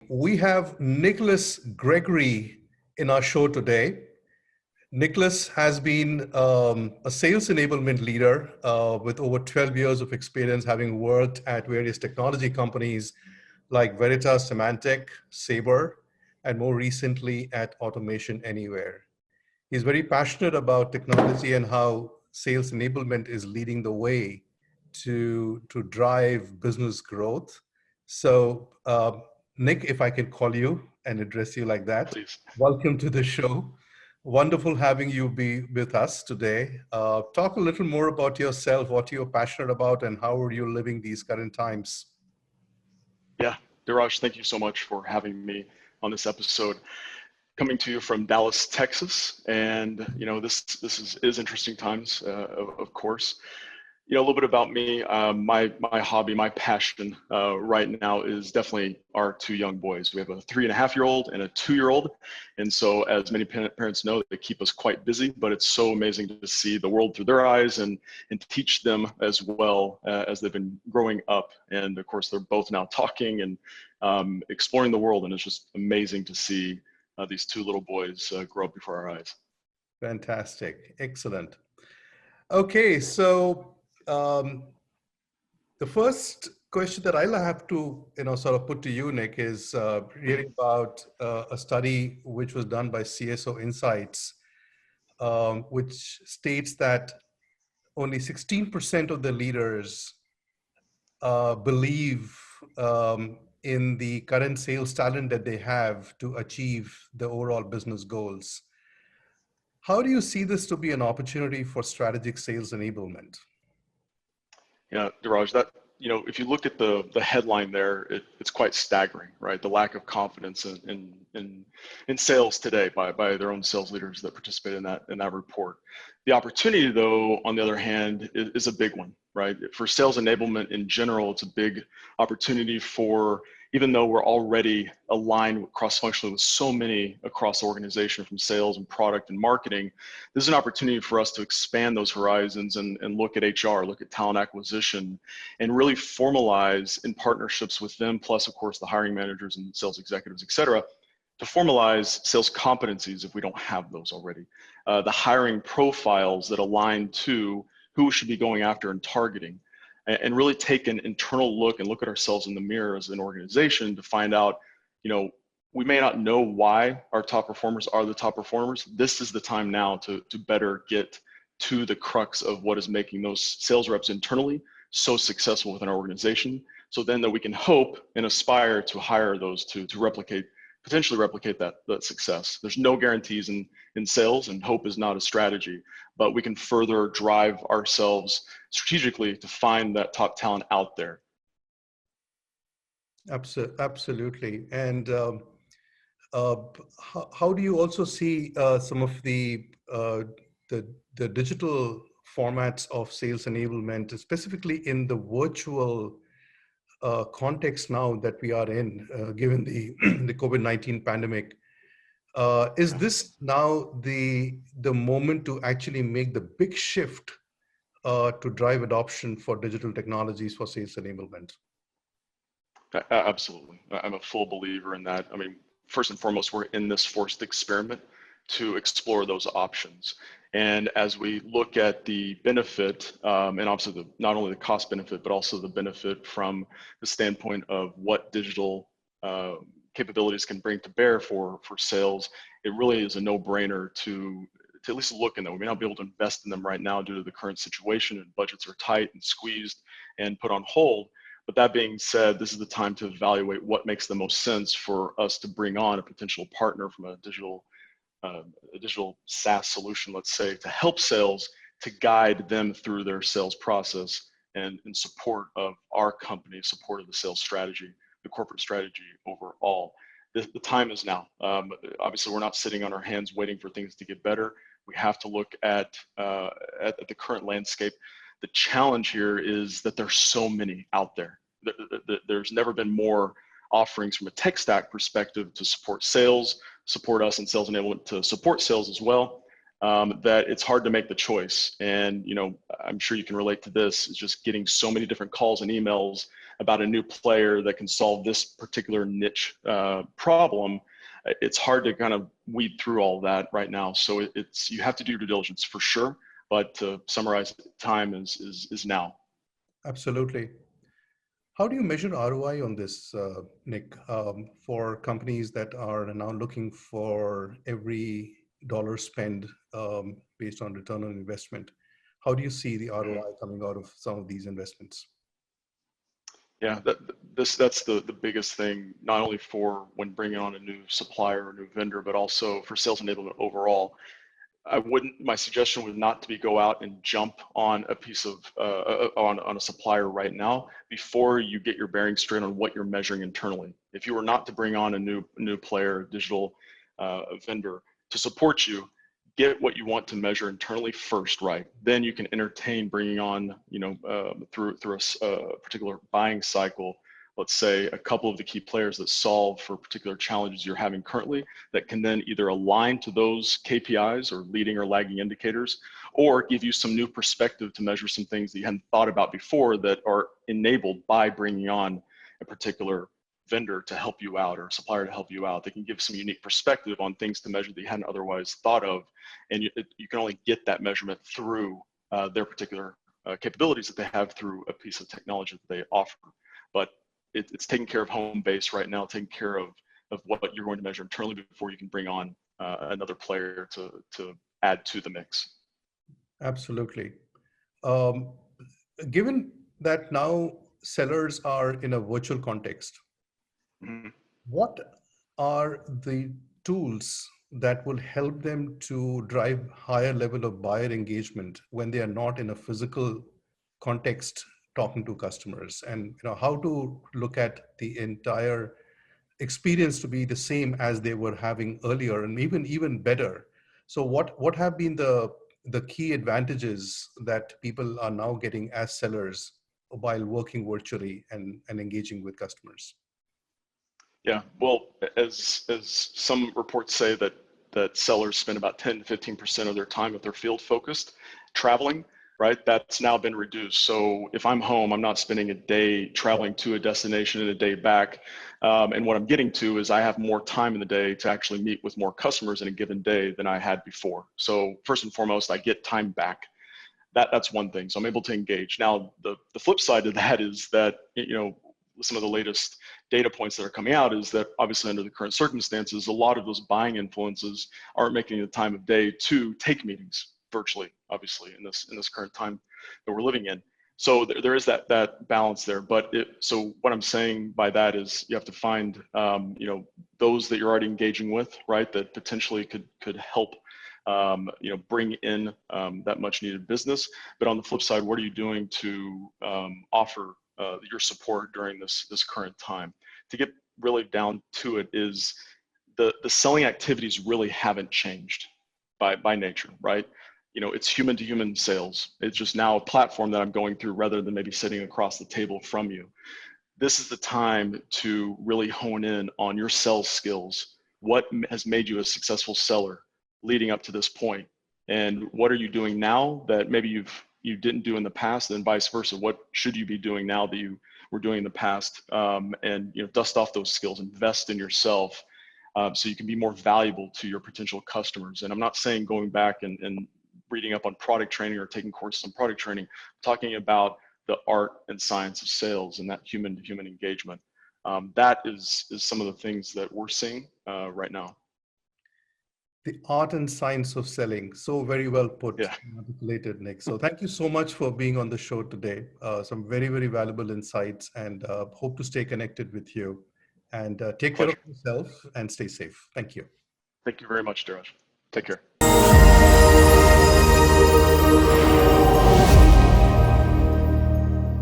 We have Nicholas Gregory in our show today. Nicholas has been a sales enablement leader with over 12 years of experience, having worked at various technology companies like Veritas Symantec, Sabre, and more recently at Automation Anywhere. He's very passionate about technology and how sales enablement is leading the way to drive business growth. So, Nick, if I can call you and address you like that, Please. welcome to the show. Wonderful having you be with us today. Talk a little more about yourself, what you're passionate about, and how are you living these current times? Yeah, Dheeraj, thank you so much for having me on this episode. Coming to you from Dallas, Texas, and this is interesting times, of course. A little bit about me. My hobby, my passion right now is definitely our two young boys. We have a 3.5-year-old and a 2-year-old, and so as many parents know, they keep us quite busy. But it's so amazing to see the world through their eyes and teach them as well as they've been growing up. And of course, they're both now talking and exploring the world, and it's just amazing to see these two little boys grow up before our eyes. Fantastic, excellent. Okay, so the first question that I'll have to, sort of put to you, Nick, is really about a study which was done by CSO Insights, which states that only 16% of the leaders believe in the current sales talent that they have to achieve the overall business goals. How do you see this to be an opportunity for strategic sales enablement? Yeah, Dheeraj, if you look at the headline there, it's quite staggering, right? The lack of confidence in sales today by their own sales leaders that participate in that report. The opportunity, though, on the other hand, is a big one, right? For sales enablement in general, it's a big opportunity for, even though we're already aligned cross-functionally with so many across the organization from sales and product and marketing, this is an opportunity for us to expand those horizons and look at HR, look at talent acquisition, and really formalize in partnerships with them, plus of course the hiring managers and sales executives, et cetera, to formalize sales competencies if we don't have those already. The hiring profiles that align to who we should be going after and targeting, and really take an internal look and look at ourselves in the mirror as an organization to find out, we may not know why our top performers are the top performers. This is the time now to better get to the crux of what is making those sales reps internally so successful within our organization. So then that we can hope and aspire to hire those to potentially replicate that success. There's no guarantees in sales, and hope is not a strategy, but we can further drive ourselves strategically to find that top talent out there. Absolutely. And how do you also see some of the digital formats of sales enablement, specifically in the virtual context now that we are in, given the COVID-19 pandemic? Is this now the moment to actually make the big shift to drive adoption for digital technologies for sales enablement? Absolutely. I'm a full believer in that. I mean, first and foremost, we're in this forced experiment to explore those options. And as we look at the benefit, and obviously not only the cost benefit, but also the benefit from the standpoint of what digital capabilities can bring to bear for sales, it really is a no-brainer to at least look in them. We may not be able to invest in them right now due to the current situation, and budgets are tight and squeezed and put on hold. But that being said, this is the time to evaluate what makes the most sense for us to bring on a potential partner from a digital SaaS solution, let's say, to help sales, to guide them through their sales process and in support of our company, support of the sales strategy, the corporate strategy overall. The time is now. Obviously, we're not sitting on our hands waiting for things to get better. We have to look at the current landscape. The challenge here is that there's so many out there. There's never been more offerings from a tech stack perspective to support sales, support us in sales enablement to support sales as well, that it's hard to make the choice. And I'm sure you can relate to this, is just getting so many different calls and emails about a new player that can solve this particular niche problem, it's hard to kind of weed through all that right now. So it's you have to do your due diligence for sure. But to summarize, time is now. Absolutely. How do you measure ROI on this, Nick, for companies that are now looking for every dollar spent based on return on investment? How do you see the ROI coming out of some of these investments? Yeah, that's the biggest thing, not only for when bringing on a new supplier or new vendor, but also for sales enablement overall. My suggestion would not to be go out and jump on a piece of, on a supplier right now before you get your bearings straight on what you're measuring internally. If you were not to bring on a new player, digital vendor to support you, get what you want to measure internally first, right? Then you can entertain bringing on, through a particular buying cycle, let's say a couple of the key players that solve for particular challenges you're having currently that can then either align to those KPIs or leading or lagging indicators, or give you some new perspective to measure some things that you hadn't thought about before that are enabled by bringing on a particular vendor to help you out or a supplier to help you out. They can give some unique perspective on things to measure that you hadn't otherwise thought of. And you can only get that measurement through their particular capabilities that they have through a piece of technology that they offer. But it's taking care of home base right now, taking care of what you're going to measure internally before you can bring on another player to add to the mix. Absolutely. Given that now sellers are in a virtual context, Mm-hmm. what are the tools that will help them to drive higher level of buyer engagement when they are not in a physical context talking to customers, and how to look at the entire experience to be the same as they were having earlier and even better? So what have been the key advantages that people are now getting as sellers while working virtually and engaging with customers? Yeah, well, as some reports say that sellers spend about 10 to 15% of their time if they're field focused traveling, right? That's now been reduced. So if I'm home, I'm not spending a day traveling to a destination and a day back. And what I'm getting to is I have more time in the day to actually meet with more customers in a given day than I had before. So first and foremost, I get time back. That's one thing. So I'm able to engage. Now, the flip side of that is that, some of the latest data points that are coming out is that obviously under the current circumstances, a lot of those buying influences aren't making the time of day to take meetings virtually, obviously in this current time that we're living in. So there is that balance there. But so what I'm saying by that is you have to find, those that you're already engaging with, right, that potentially could help bring in that much needed business. But on the flip side, what are you doing to offer your support during this current time? To get really down to it is the selling activities really haven't changed by nature, right? It's human to human sales. It's just now a platform that I'm going through rather than maybe sitting across the table from you. This is the time to really hone in on your sales skills. What has made you a successful seller leading up to this point? And what are you doing now that maybe you didn't do in the past, and vice versa? What should you be doing now that you were doing in the past? And dust off those skills, invest in yourself, so you can be more valuable to your potential customers. And I'm not saying going back and reading up on product training or taking courses on product training. I'm talking about the art and science of sales and that human to human engagement. That is some of the things that we're seeing right now. The art and science of selling. So very well put, Yeah. articulated, Nick. So thank you so much for being on the show today. Some very, very valuable insights, and hope to stay connected with you. And take care of yourself and stay safe. Thank you. Thank you very much, Dheeraj. Take care.